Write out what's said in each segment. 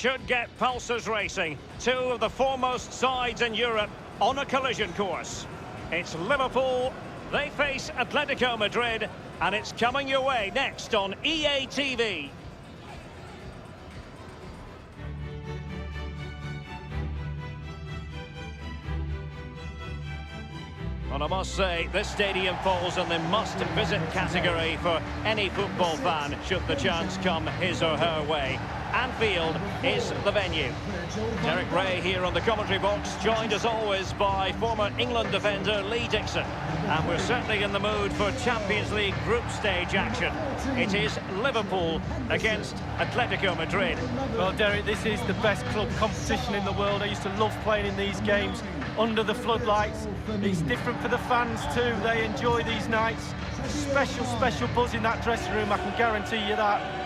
Should get pulses racing. Two of the foremost sides in Europe on a collision course. It's Liverpool, they face Atletico Madrid, and it's coming your way next on EA TV. And I must say, this stadium falls in the must-visit category for any football fan, should the chance come his or her way. Anfield is the venue. Derek Ray here on the commentary box, joined as always by former England defender Lee Dixon. And we're certainly in the mood for Champions League group stage action. It is Liverpool against Atletico Madrid. Well, Derek, this is the best club competition in the world. I used to love playing in these games under the floodlights. It's different for the fans too. They enjoy these nights. Special buzz in that dressing room, I can guarantee you that.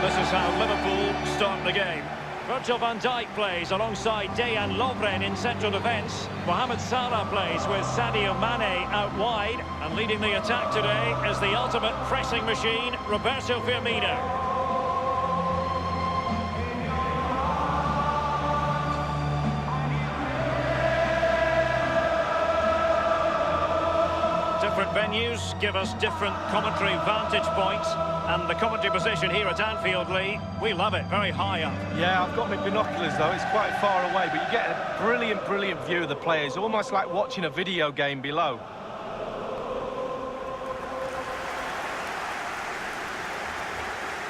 This is how Liverpool start the game. Virgil van Dijk plays alongside Dejan Lovren in central defence. Mohamed Salah plays with Sadio Mane out wide. And leading the attack today is the ultimate pressing machine, Roberto Firmino. Different venues give us different commentary vantage points, and the commentary position here at Anfield, Lee, we love it, very high up. Yeah, I've got my binoculars though, it's quite far away, but you get a brilliant view of the players, almost like watching a video game below.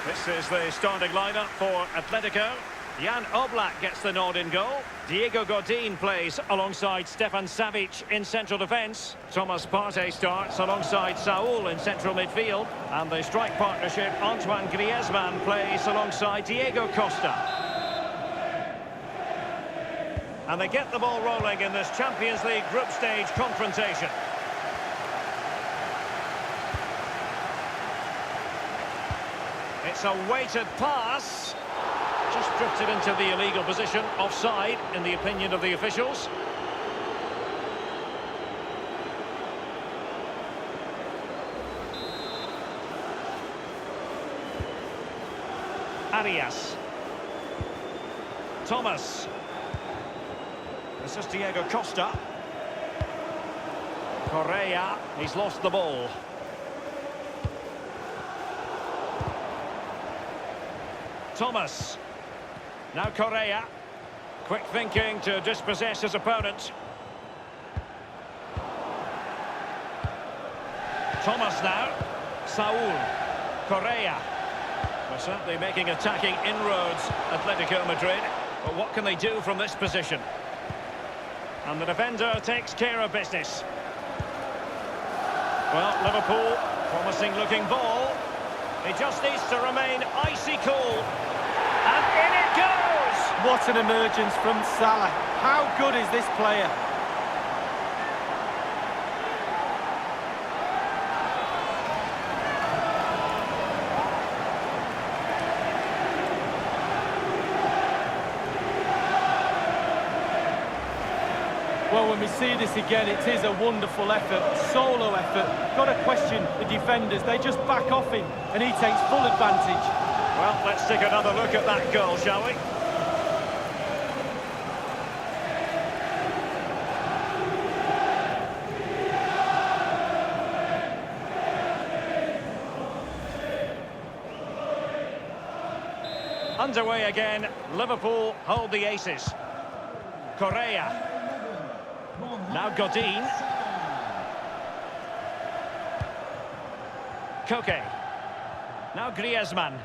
This is the starting lineup for Atletico. Jan Oblak gets the nod in goal. Diego Godin plays alongside Stefan Savic in central defence. Thomas Partey starts alongside Saul in central midfield. And the strike partnership, Antoine Griezmann plays alongside Diego Costa. And they get the ball rolling in this Champions League group stage confrontation. It's a weighted pass. Just drifted into the illegal position, offside, in the opinion of the officials. Arias. Thomas. This is Diego Costa. Correa, he's lost the ball. Thomas. Now Correa, quick thinking to dispossess his opponent. Thomas now, Saul, Correa. We're certainly making attacking inroads, Atletico Madrid. But what can they do from this position? And the defender takes care of business. Well, Liverpool, promising looking ball. He just needs to remain icy cool. And in it goes! What an emergence from Salah. How good is this player? Well, when we see this again, it is a wonderful effort, solo effort. Got to question the defenders. They just back off him, and he takes full advantage. Well, let's take another look at that goal, shall we? Underway again, Liverpool hold the aces. Correa. Now Godin. Koke. Now Griezmann.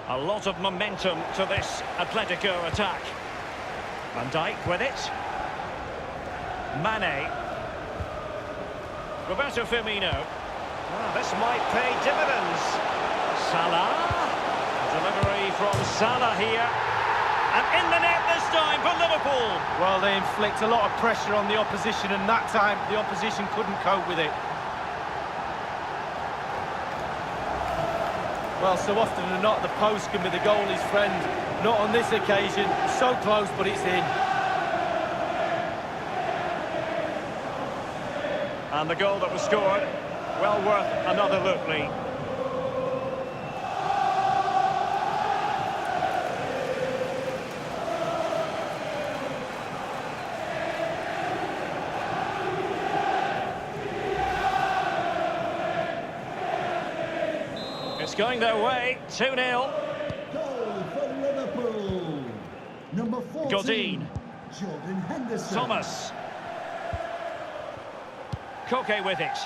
A lot of momentum to this Atletico attack. Van Dijk with it. Mane. Roberto Firmino. Well, this might pay dividends. Salah. Delivery from Salah here. And in the net this time for Liverpool. Well, they inflict a lot of pressure on the opposition, and that time the opposition couldn't cope with it. Well, so often than not, the post can be the goalie's friend. Not on this occasion. So close, but it's in. And the goal that was scored, well worth another look, Lee. It's going their way, 2-0. Goal for Liverpool. Number 14, Godin. Jordan Henderson. Thomas. Koke with it.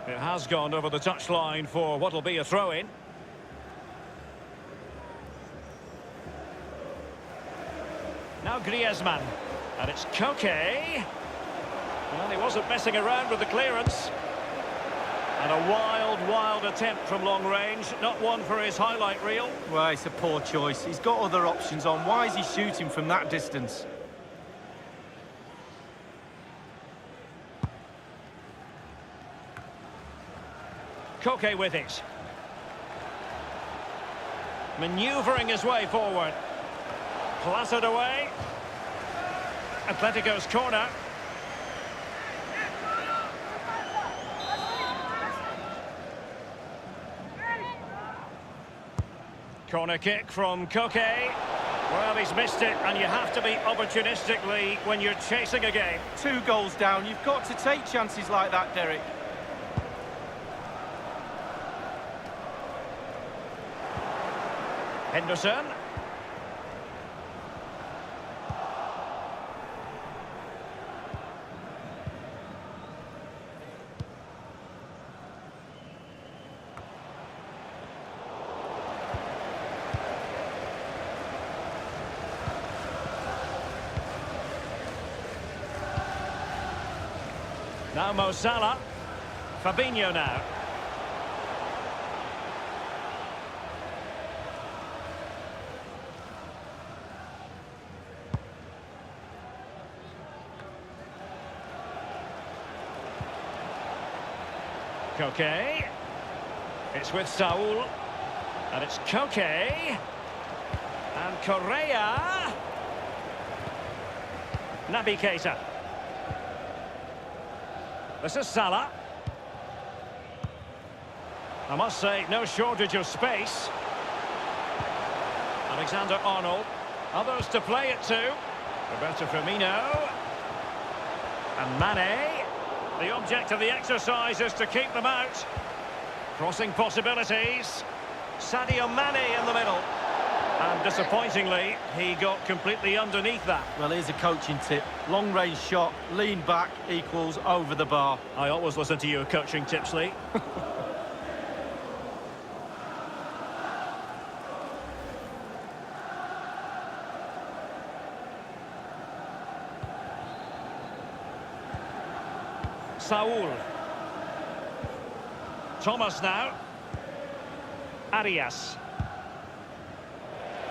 It has gone over the touchline for what will be a throw-in. Now Griezmann. And it's Koke. Well, he wasn't messing around with the clearance. And a wild attempt from long range. Not one for his highlight reel. Well, it's a poor choice. He's got other options on. Why is he shooting from that distance? Koke with it. Manoeuvring his way forward. Plastered away. Atletico's corner. Corner kick from Koke. Well, he's missed it, and you have to be opportunistically when you're chasing a game. 2 goals down. You've got to take chances like that, Derek. Henderson. Now Mo Salah. Fabinho now. Koke. It's with Saul. And it's Koke. And Correa. Naby Keita. This is Salah. I must say, no shortage of space. Alexander-Arnold. Others to play it to. Roberto Firmino. And Mane. The object of the exercise is to keep them out. Crossing possibilities. Sadio Mane in the middle. And disappointingly, he got completely underneath that. Well, here's a coaching tip. Long-range shot, lean back, equals over the bar. I always listen to your coaching tips, Lee. Saul. Thomas now. Arias.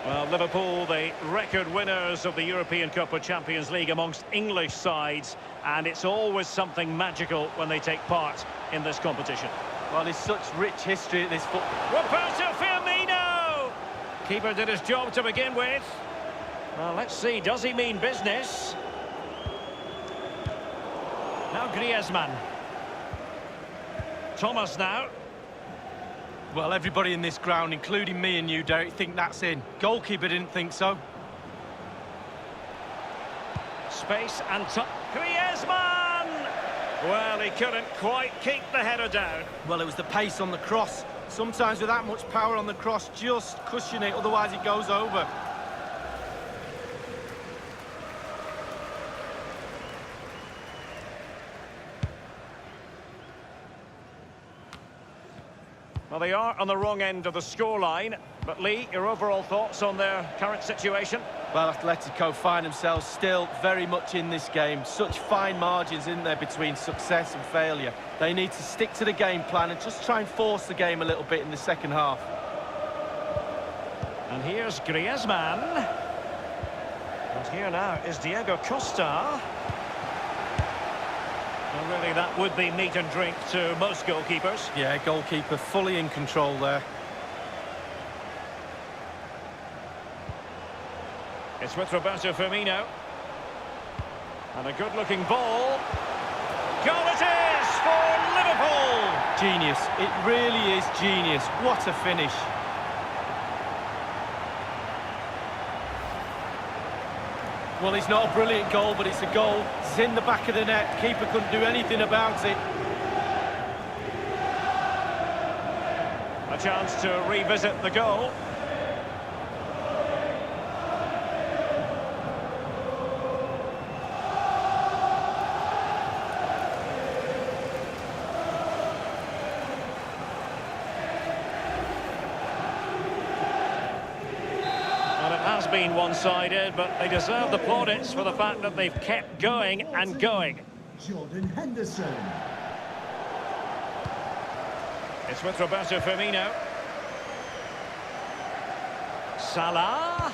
Well, Liverpool, the record winners of the European Cup of Champions League amongst English sides, and it's always something magical when they take part in this competition. Well, there's such rich history at this football. Roberto Firmino! Keeper did his job to begin with. Well, let's see, does he mean business? Now Griezmann. Thomas now. Well, everybody in this ground, including me and you, Derek, think that's in. Goalkeeper didn't think so. Space and Griezmann! Well, he couldn't quite keep the header down. Well, it was the pace on the cross. Sometimes with that much power on the cross, just cushion it, otherwise it goes over. Well, they are on the wrong end of the scoreline. But Lee, your overall thoughts on their current situation? Well, Atletico find themselves still very much in this game. Such fine margins in there between success and failure. They need to stick to the game plan and just try and force the game a little bit in the second half. And here's Griezmann. And here now is Diego Costa. Well, really, that would be meat and drink to most goalkeepers. Yeah, goalkeeper fully in control there. It's with Roberto Firmino. And a good-looking ball. Goal it is for Liverpool! Genius. It really is genius. What a finish. Well, it's not a brilliant goal, but it's a goal. It's in the back of the net. Keeper couldn't do anything about it. A chance to revisit the goal. Has been one-sided, but they deserve the plaudits for the fact that they've kept going and going. Jordan Henderson. It's with Roberto Firmino. Salah.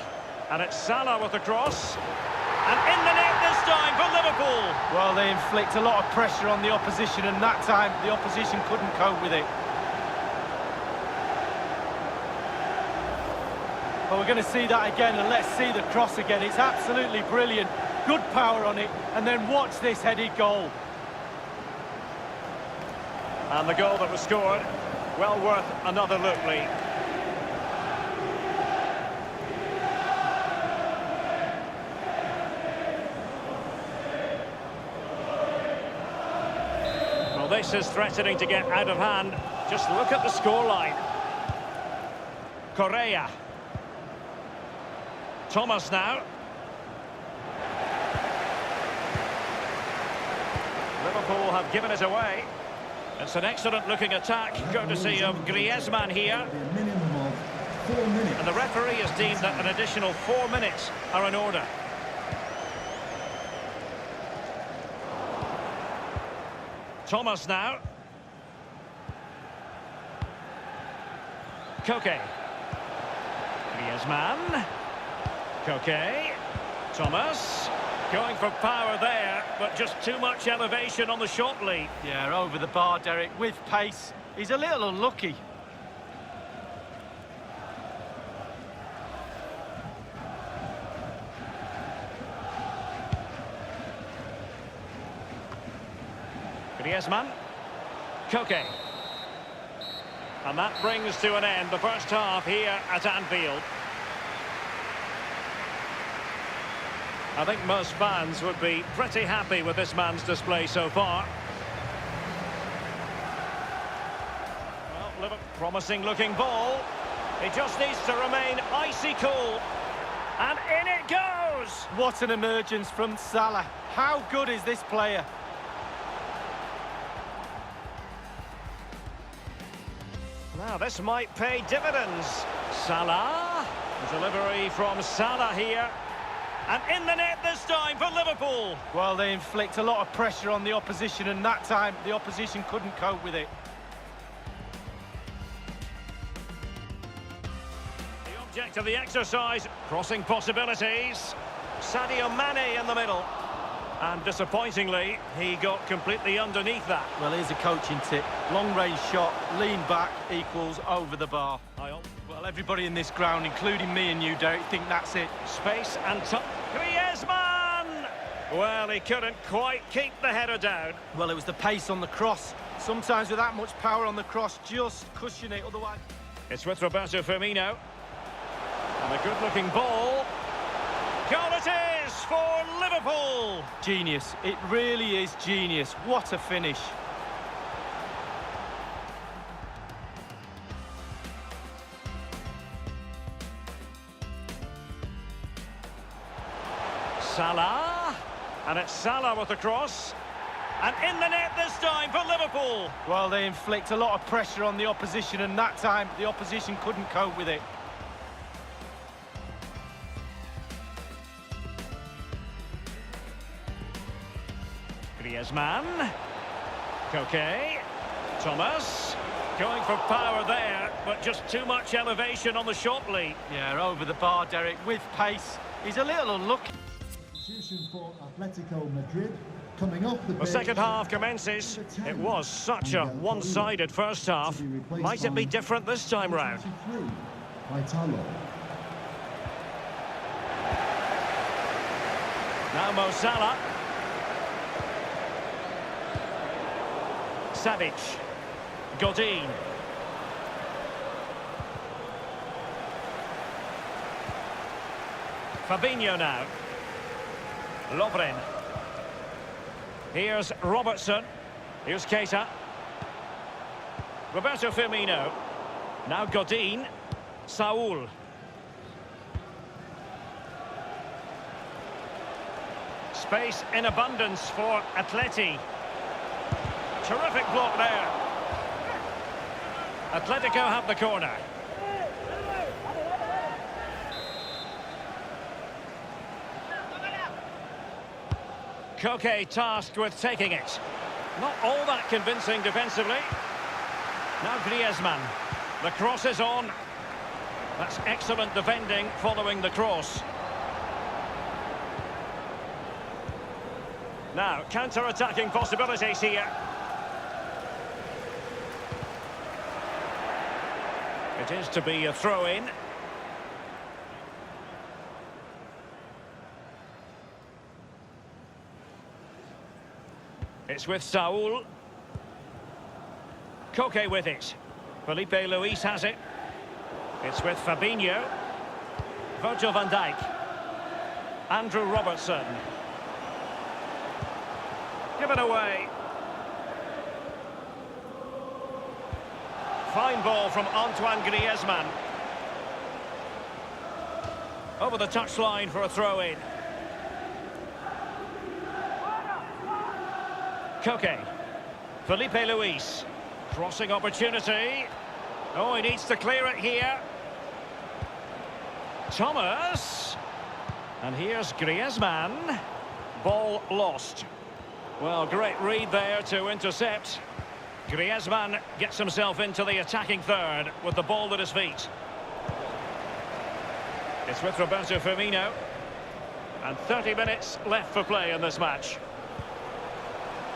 And it's Salah with the cross. And in the net this time for Liverpool. Well, they inflict a lot of pressure on the opposition, and that time the opposition couldn't cope with it. Well, we're going to see that again, and let's see the cross again. It's absolutely brilliant. Good power on it, and then watch this headed goal. And the goal that was scored, well worth another look, Lee. Well, this is threatening to get out of hand. Just look at the scoreline. Correa. Thomas now. Liverpool have given it away. It's an excellent-looking attack, courtesy of Griezmann here. A minimum of 4 minutes. And the referee has deemed that an additional 4 minutes are in order. Thomas now. Koke. Griezmann. Koke, Thomas, going for power there, but just too much elevation on the shot lead. Yeah, over the bar, Derek, with pace. He's a little unlucky. Griezmann, Koke. And that brings to an end the first half here at Anfield. I think most fans would be pretty happy with this man's display so far. Well, Liverpool, promising looking ball. He just needs to remain icy cool. And in it goes! What an emergence from Salah. How good is this player? Now this might pay dividends. Salah. The delivery from Salah here. And in the net this time for Liverpool. Well, they inflict a lot of pressure on the opposition, and that time the opposition couldn't cope with it. The object of the exercise, crossing possibilities. Sadio Mane in the middle. And disappointingly, he got completely underneath that. Well, here's a coaching tip. Long-range shot, lean back equals over the bar. Well, everybody in this ground, including me and you, Derek, think that's it. Space and Griezmann! Well, he couldn't quite keep the header down. Well, it was the pace on the cross. Sometimes with that much power on the cross, just cushion it, otherwise... It's with Roberto Firmino. And a good-looking ball. Goal it is for Liverpool! Genius. It really is genius. What a finish. Salah, and it's Salah with the cross, and in the net this time for Liverpool. Well, they inflict a lot of pressure on the opposition, and that time the opposition couldn't cope with it. Griezmann. Koke. Thomas. Going for power there, but just too much elevation on the shot lead. Yeah, over the bar, Derek, with pace. He's a little unlucky. Substitution for Atlético Madrid. Coming off the The second half commences. It was such a one-sided first half. Might it be different this time round? Now Mo Salah. Savic. Godin. Fabinho now. Lovren. Here's Robertson. Here's Keita. Roberto Firmino. Now Godin. Saul. Space in abundance for Atleti. Terrific block there. Atletico have the corner. Koke tasked with taking it. Not all that convincing defensively. Now Griezmann. The cross is on. That's excellent defending following the cross. Now, counter-attacking possibilities here. It is to be a throw-in. It's with Saul. Koke with it. Felipe Luis has it. It's with Fabinho. Virgil van Dijk. Andrew Robertson. Given away. Fine ball from Antoine Griezmann. Over the touchline for a throw-in. Koke. Felipe Luis. Crossing opportunity. Oh, he needs to clear it here. Thomas. And here's Griezmann. Ball lost. Well, great read there to intercept. Griezmann gets himself into the attacking third with the ball at his feet. It's with Roberto Firmino. And 30 minutes left for play in this match.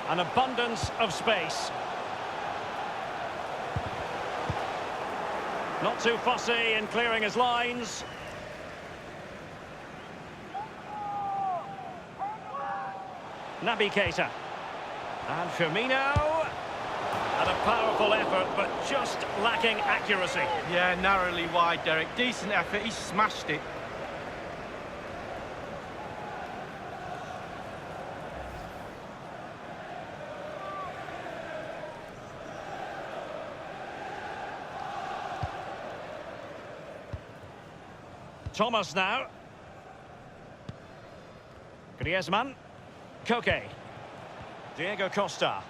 An abundance of space. Not too fussy in clearing his lines. Naby Keita. And Firmino. And a powerful effort, but just lacking accuracy. Yeah, narrowly wide, Derek. Decent effort, he smashed it. Thomas now. Griezmann. Koke. Diego Costa.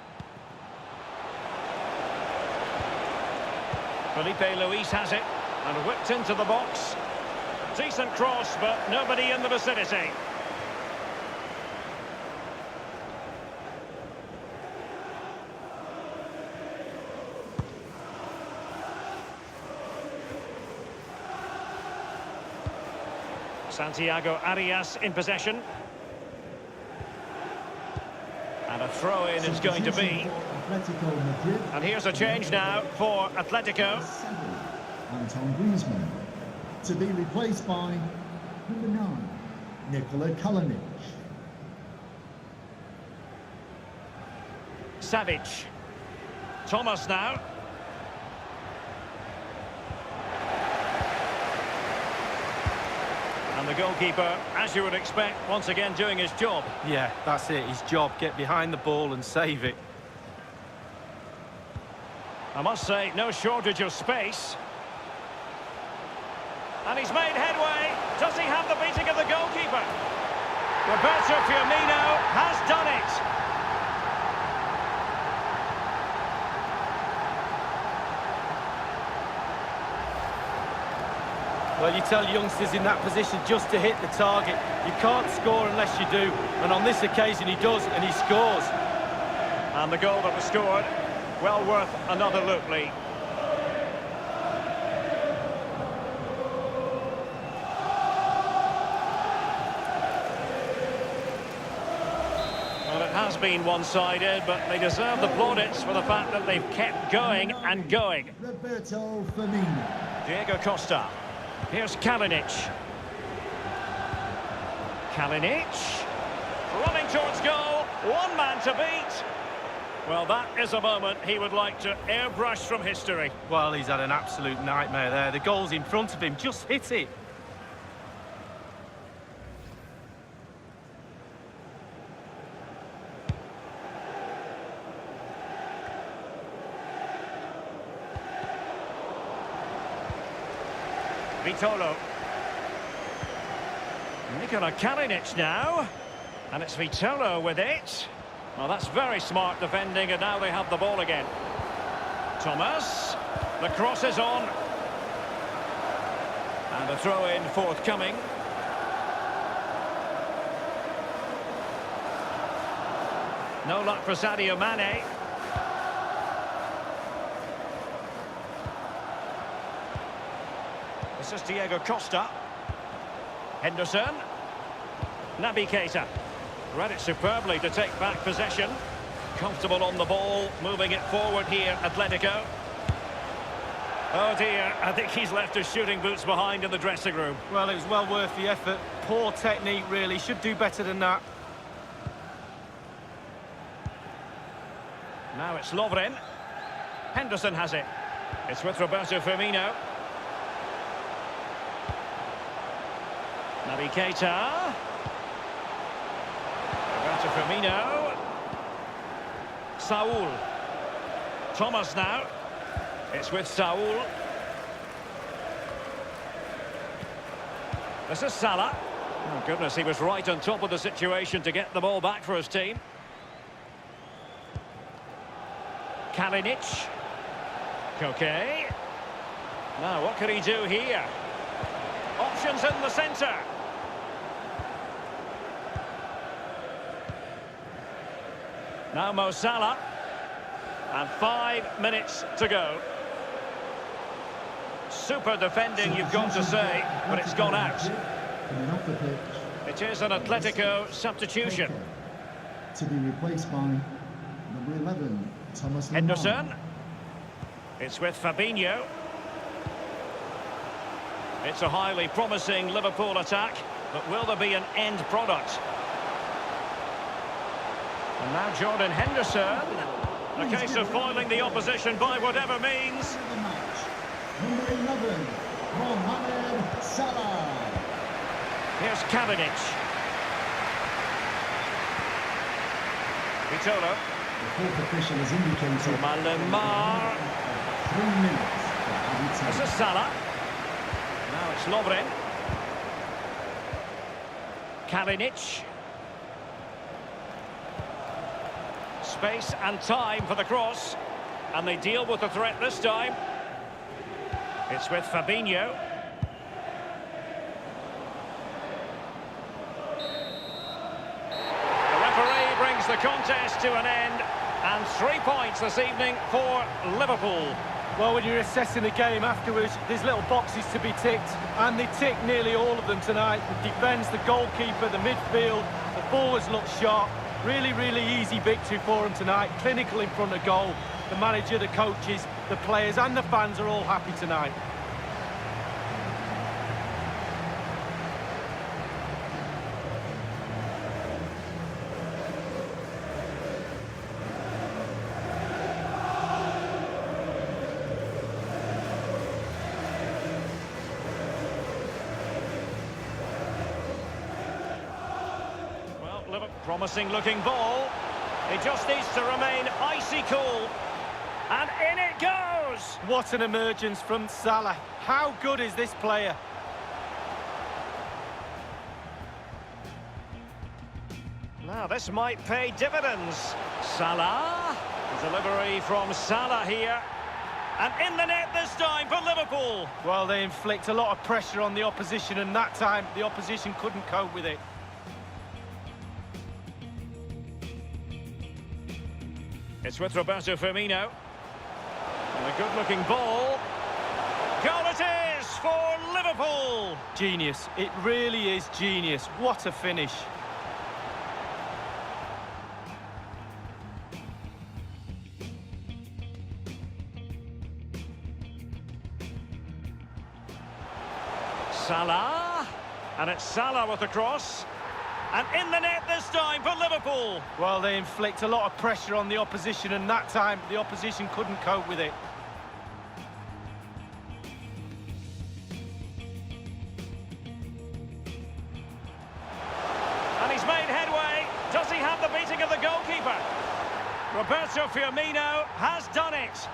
Felipe Luis has it and whipped into the box. Decent cross, but nobody in the vicinity. Santiago Arias in possession. And a throw-in is going to be. And here's a change now for Atletico. Antoine Griezmann to be replaced by number 9, Nikola Kalinic. Savic. Thomas now. And the goalkeeper, as you would expect, once again doing his job. Yeah, that's it, his job. Get behind the ball and save it. I must say, no shortage of space. And he's made headway. Does he have the beating of the goalkeeper? Roberto Firmino has done it. Well, you tell youngsters in that position just to hit the target. You can't score unless you do, and on this occasion he does, and he scores. And the goal that was scored, well worth another look, Lee. Well, it has been one-sided, but they deserve the plaudits for the fact that they've kept going and going. Roberto Firmino. Diego Costa. Here's Kalinic. Kalinic. Running towards goal. One man to beat. Well, that is a moment he would like to airbrush from history. Well, he's had an absolute nightmare there. The goal's in front of him. Just hit it. Vitolo. Nikola Kalinic now. And it's Vitolo with it. Well, that's very smart defending, and now they have the ball again. Thomas. The cross is on. And the throw-in forthcoming. No luck for Sadio Mane. This is Diego Costa. Henderson. Naby Keita. Read it superbly to take back possession. Comfortable on the ball, moving it forward here, Atletico. Oh dear, I think he's left his shooting boots behind in the dressing room. Well, it was well worth the effort. Poor technique, really. Should do better than that. Now it's Lovren. Henderson has it. It's with Roberto Firmino. Naby Keita. Roberto Firmino. Saul. Thomas now. It's with Saul. This is Salah. Oh goodness, he was right on top of the situation to get the ball back for his team. Kalinic. Koke. Now what can he do here? Options in the centre. Now Mo Salah. And 5 minutes to go. Super defending, you've got to say, but it's gone out. It is an Atletico substitution. To be replaced by number 11, Thomas Henderson. It's with Fabinho. It's a highly promising Liverpool attack, but will there be an end product? And now Jordan Henderson. A case of foiling the opposition by whatever means. Number 11, Mohamed Salah. Here's Kalinic. Vitolo. The fourth official has indicated Malemar. 3 minutes. This is Salah. Now it's Lovren. Kalinic. Space and time for the cross. And they deal with the threat this time. It's with Fabinho. The referee brings the contest to an end. And 3 points this evening for Liverpool. Well, when you're assessing the game afterwards, there's little boxes to be ticked, and they tick nearly all of them tonight. The defence, the goalkeeper, the midfield, the forwards look sharp. Really, really easy victory for them tonight. Clinical in front of goal. The manager, the coaches, the players and the fans are all happy tonight. Promising looking ball. It just needs to remain icy cool. And in it goes! What an emergence from Salah. How good is this player? Now this might pay dividends. Salah. Delivery from Salah here. And in the net this time for Liverpool. Well, they inflict a lot of pressure on the opposition, and that time the opposition couldn't cope with it. It's with Roberto Firmino. And a good-looking ball. Goal it is for Liverpool. Genius. It really is genius. What a finish. Salah. And it's Salah with the cross. And in the net this time for Liverpool. Well, they inflict a lot of pressure on the opposition, and that time the opposition couldn't cope with it. And he's made headway. Does he have the beating of the goalkeeper? Roberto Firmino has done it.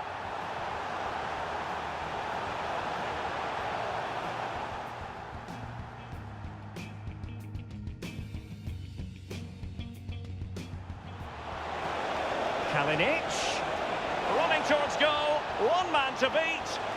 Kalinic, running towards goal, one man to beat.